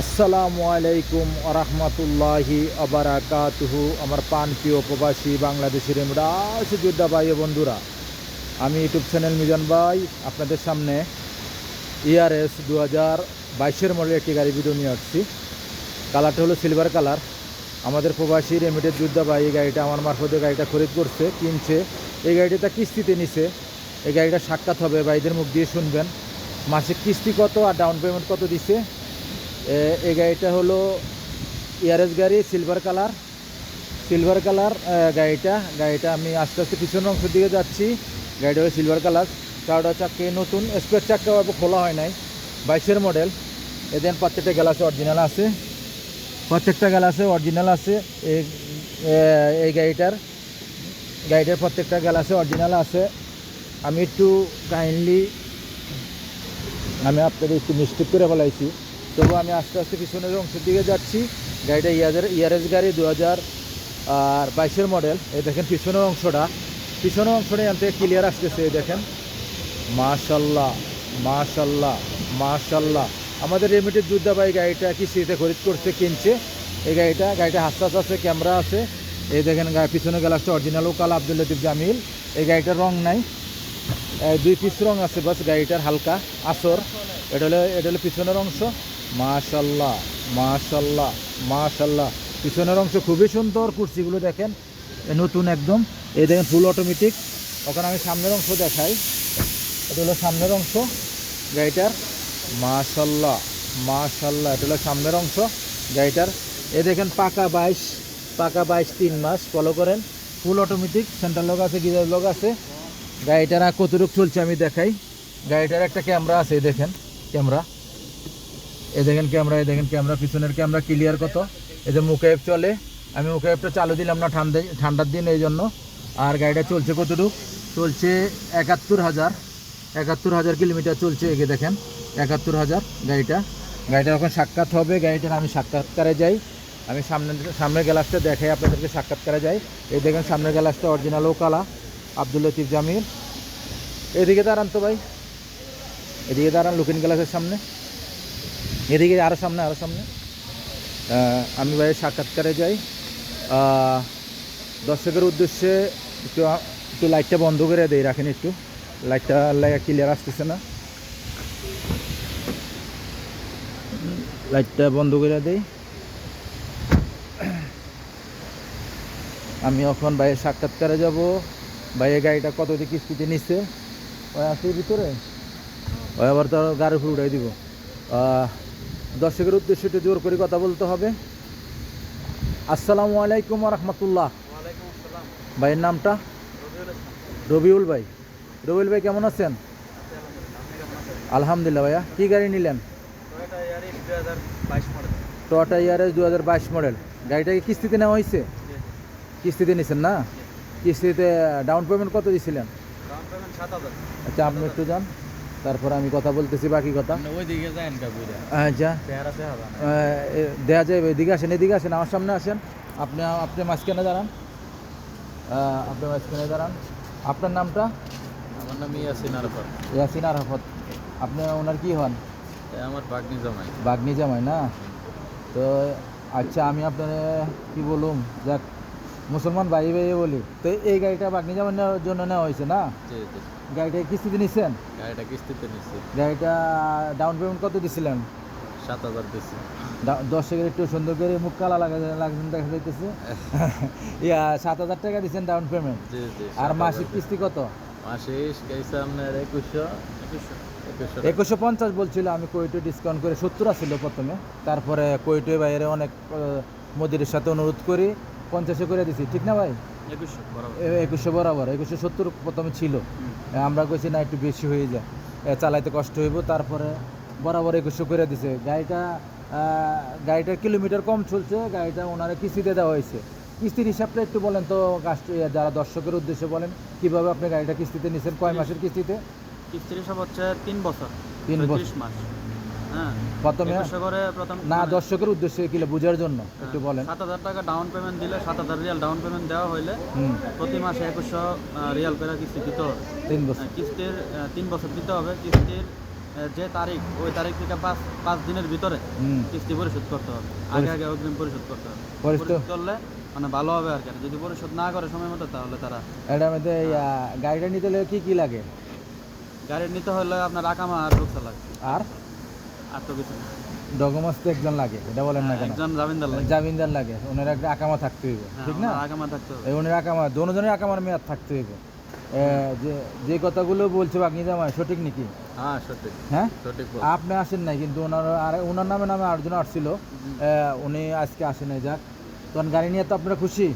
আসসালামু আলাইকুম আরহামতুল্লাহি আবারাকাতুহু। আমার প্রিয় প্রবাসী বাংলাদেশের যোদ্ধা ভাই ও বন্ধুরা, আমি ইউটিউব চ্যানেল মিজান ভাই আপনাদের সামনে ERS 2022 মডেলের একটি গাড়ি ভিডিও নিয়ে আসছি। কালারটা হলো সিলভার কালার। আমাদের প্রবাসী রেমিটেড যোদ্ধা ভাই এই গাড়িটা আমার মারফতে গাড়িটা খরিদ করছে, কিনছে। এই গাড়িটা কিস্তিতে নিছে। এই গাড়িটা সাক্ষাৎ হবে, ভাইদের মুখ দিয়ে শুনবেন মাসিক কিস্তি কত আর ডাউন পেমেন্ট কত দিছে। এই গাড়িটা হলো ERS গাড়ি, সিলভার কালার গাড়িটা আমি আস্তে আস্তে পিছনের অংশের দিকে যাচ্ছি। গাড়িটা হলো সিলভার কালার, চারটা চাক্কে নতুন, স্পেয়ার চাক্কাও খোলা হয় নাই, 22 মডেল। এদের প্রত্যেকটা গ্লাসে অরিজিনাল আছে, এই গাড়িটার প্রত্যেকটা গ্লাসে অরিজিনাল আছে। আমি একটু কাইন্ডলি আপনাদের একটু মিস্টেক করে ফেলাইছি, তবু আমি আস্তে আস্তে পিছনের অংশের দিকে যাচ্ছি। গাড়িটা ERS গাড়ি 2022 মডেল। এই দেখেন পিছনের অংশটা এখান থেকে ক্লিয়ার আসতেছে। এই দেখেন, মাশাল্লাহ। আমাদের রেমিটেড যোদ্ধা ভাই গাড়িটা কিস্তিতে খরিদ করছে, কিনছে। এই গাড়িটা হাসাস আছে, ক্যামেরা আছে। এই দেখেন পিছনের গ্লাসটা অরিজিনাল কাল আব্দুল লতিফ জামিল। এই গাড়িটার রং নাই, 2 পিস রং আছে বাস গাড়িটার, হালকা আসর। এটা হলো পিছনের অংশ। মাশাল্লাহ, পিছনের অংশ খুবই সুন্দর। কুর্সিগুলো দেখেন নতুন একদম। এই দেখেন ফুল অটোমেটিক। ওখানে আমি সামনের অংশ দেখাই। এটা হলো সামনের অংশ গাড়িটার। মাশাল্লাহ, এটা হলো সামনের অংশ গাড়িটার। এই দেখেন পাকা 22 3 মাস। ফলো করেন, ফুল অটোমেটিক, সেন্টার লক আছে, গিজার লক আছে। গাড়িটার কতটুকু চলছে আমি দেখাই। গাড়িটার একটা ক্যামেরা আছে, এই দেখেন ক্যামেরা, পিছনের ক্যামেরা ক্লিয়ার কত। এই যে মুকেফ চলে, আমি মুকেফটা চালু দিলাম না ঠান্ডার দিন এই জন্য। আর গাড়িটা চলছে কতটুকু চলছে, 71,000 কিলোমিটার চলছে। এগে দেখেন 71,000 গাড়িটা এখন সাক্ষাৎ হবে। গাড়িটার আমি সাক্ষাৎকারে যাই, আমি সামনের গ্লাসটা দেখাই আপনাদেরকে, সাক্ষাৎকারে যাই। এই দেখেন সামনের গ্লাসটা অরিজিনাল কালা আব্দুল লতিফ জামিল। এদিকে দাঁড়ান তো ভাই, এদিকে দাঁড়ান, লুকিং গ্লাসের সামনে, এদিকে আরও সামনে। আমি ভাই সাক্ষাৎকারে যাই। দর্শকের উদ্দেশ্যে একটু লাইটটা বন্ধ করে দেই, রাখেন একটু, লাইটটা ক্লিয়ার আসতেছে না, লাইটটা বন্ধ করে দেই। আমি এখন ভাইয়ের সাক্ষাৎকারে যাব। ভাইয়ের গাড়িটা কত দিয়ে কিস্তিতে নিচ্ছে, ওই আছে ভিতরে, ওই আবার তো গাড়ি ফুল উঠাই দিব। দর্শকের উদ্দেশ্যে একটু জোর করে কথা বলতে হবে। আসসালামু আলাইকুম রহমতুল্লাহ। ভাইয়ের নামটা? রবিউল ভাই। কেমন আছেন? আলহামদুলিল্লাহ। ভাইয়া কী গাড়ি নিলেন? Toyota ERS 2022 model. গাড়িটাকে কিস্তিতে নেওয়া হয়েছে? কিস্তিতে নিছেন না? কিস্তিতে ডাউন পেমেন্ট কত দিয়েছিলেন? আচ্ছা, আপনি একটু যান, তারপর আমি কথা বলতেছি বাকি কথা। আচ্ছা, দেখা যায়। এদিকে আসেন, আমার সামনে আসেন। আপনি মাঝখানে দাঁড়ান, আপনার নামটা? আমার নাম ইয়াসিন আরাফত। আপনি ওনার কি হন? আমার বাগনি জামাই না তো? আচ্ছা, আমি আপনার কি বলুম, যাক মুসলমান ভাই বলি তো। এই গাড়িটা বাগনি জামাই নেওয়ার জন্য নেওয়া হয়েছে না? গাড়িটা কিস্তিতে নিচ্ছেন? গাড়িটা ডাউন পেমেন্ট কত দিছিলেন? 7,000 দিচ্ছি। দর্শকের একটু সুন্দর করে মুখ কালা লাগছেন দেখা যাইতেছে। 7,000 টাকা দিচ্ছেন ডাউন পেমেন্ট। আর মাসিক কিস্তি কত? মাসিক গেছে আপনার 2150 বলছিল। আমি কোয়েটে ডিসকাউন্ট করে 70 আসছিল প্রথমে, তারপরে কোয়েটে বাইরে অনেক মদিরের সাথে অনুরোধ করি 50 করে দিছি, ঠিক না ভাই? 2100 বরাবর, 2170 প্রথমে ছিল। আমরা কইছি না একটু বেশি হয়ে যায়, চালাইতে কষ্ট হইব, তারপরে বরাবর 2100 করে দিছে। গাড়িটার কিলোমিটার কম চলছে, গাড়িটা ওনারা কিস্তিতে দেওয়া হয়েছে। কিস্তির হিসাবটা একটু বলেন তো, যারা দর্শকের উদ্দেশ্যে বলেন কিভাবে আপনি গাড়িটা কিস্তিতে নিছেন, কয় মাসের কিস্তিতে? কিস্তির হিসাব হচ্ছে 3 বছর, 3 মাস। হ্যাঁ, প্রথমে না, দর্শকের উদ্দেশ্যে কিলো বোঝার জন্য একটু বলেন। 7,000 টাকা ডাউন পেমেন্ট দিলে, 7,000 রিয়াল ডাউন পেমেন্ট দেওয়া হইলে প্রতি মাসে 2100 রিয়াল করে কিস্তি দিতে হবে। 3 বছর কিস্তির 3 বছর দিতে হবে। কিস্তির যে তারিখ ওই তারিখ থেকে 5 দিনের ভিতরে হুম কিস্তি পরিশোধ করতে হবে। আগে আগে অগ্রিম পরিশোধ করতে হবে। পরিশোধ- পরিশোধ করলে মানে ভালো হবে আর কি। আর যদি পরিশোধ না করে সময় মতো তাহলে তারা এটার মধ্যে গাড়িটা নিতে হলে কি লাগে গাড়ি নিতে হলে আপনার আকামা আর রুকসা লাগে, আর আর তো কিছু না। ডকুমেন্টস তো একজন লাগে, এটা বলেন না কেন? একজন জামিনদার লাগে। জামিনদার লাগে, ওনার একটা আকামা থাকতে হইব, হ্যাঁ, ঠিক না? ওনার আকামা থাকতে হবে। এই ওনার আকামা দোনোজনের আকামার মেয়াদ থাকতে হইব। যে যে কথাগুলো বলছে বাগনি জামাই সঠিক নাকি? হ্যাঁ সঠিক হ্যাঁ সঠিক আপনি আসেন নাই, কিন্তু ওনার আর ওনার নামে নামে আরেকজন আসছিল, উনি আজকে আসেন নাই। যাক, তখন গাড়ি নিয়ে তো আপনারা খুশি?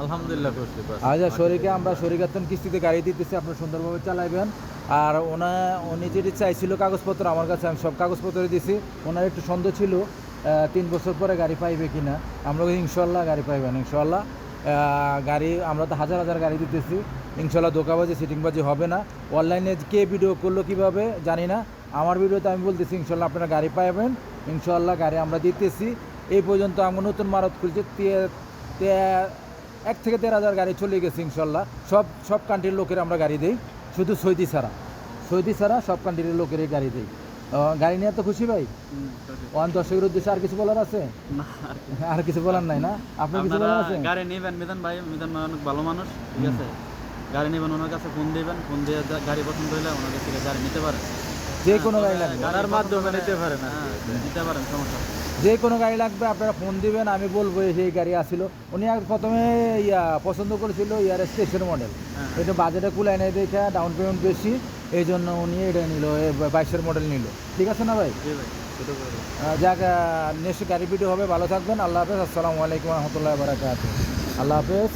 আলহামদুলিল্লাহ খুশি। আচ্ছা, শরীরকে আমরা শরীরাতন কিস্তিতে গাড়ি দিতেছি, আপনারা সুন্দরভাবে চালাইবেন। আর উনি যেটি চাইছিল কাগজপত্র আমার কাছে, আমি সব কাগজপত্র দিছি। ওনার একটু সন্দেহ ছিল 3 বছর পরে গাড়ি পাইবে কি না। আমরা ইনশাল্লাহ গাড়ি পাইবেন ইনশাল্লাহ। গাড়ি আমরা তো হাজার হাজার গাড়ি দিতেছি, ইনশাল্লাহ ধোকাবাজি সিটিংবাজি হবে না। অনলাইনে কে ভিডিও করলো কীভাবে জানি না, আমার ভিডিওতে আমি বলতেছি ইনশাল্লাহ আপনারা গাড়ি পাইবেন ইনশাল্লাহ। গাড়ি আমরা দিতেছি। এই পর্যন্ত আমার নতুন মারত খুলছে 1 থেকে 13,000 গাড়ি চলে গেছে ইনশাল্লাহ। সব কান্ট্রির লোকের আমরা গাড়ি দিই, শুধু সৌদি ছাড়া সব কান্ট্রির লোকেরই গাড়ি দিই। গাড়ি নিয়ে তো খুশি ভাই? ওয়ান দর্শকের উদ্দেশ্যে আর কিছু বলার আছে? না আর কি। আর কিছু বলার নাই না? আপনার কিছু আপনারা বলার আছে? গাড়ি নেবেন মিজান ভাই, মিজান ভাই অনেক ভালো মানুষ, ঠিক আছে? গাড়ি নেবেন, ওনার কাছে ফোন দিবেন, ফোন দিয়ে গাড়ি পছন্দ হলে ওনার কাছ থেকে গাড়ি নিতে পারেন। যে কোনো গাড়ি লাগবে, গাড়ির মাধ্যমে নিতে পারেন, নিতে পারেন, সমস্যা নেই। যে কোনো গাড়ি লাগবে আপনারা ফোন দিবেন, আমি বলবো সেই গাড়ি আসছিল। উনি আর প্রথমে পছন্দ করেছিল স্টেশন মডেল, এটা বাজেটে কুলায় নেই দেখে, ডাউন পেমেন্ট বেশি, এই জন্য উনি এটা নিল, 22-এর মডেল নিল। ঠিক আছে না ভাই? জি ভাই, ছোটো করে। যাক, নেক্সট গাড়ি ভিডিও হবে। ভালো থাকবেন। আল্লাহ হাফেজ। আসসালামু আলাইকুম রহমতুল্লাহ বারাকাতুহু। আল্লাহ হাফেজ।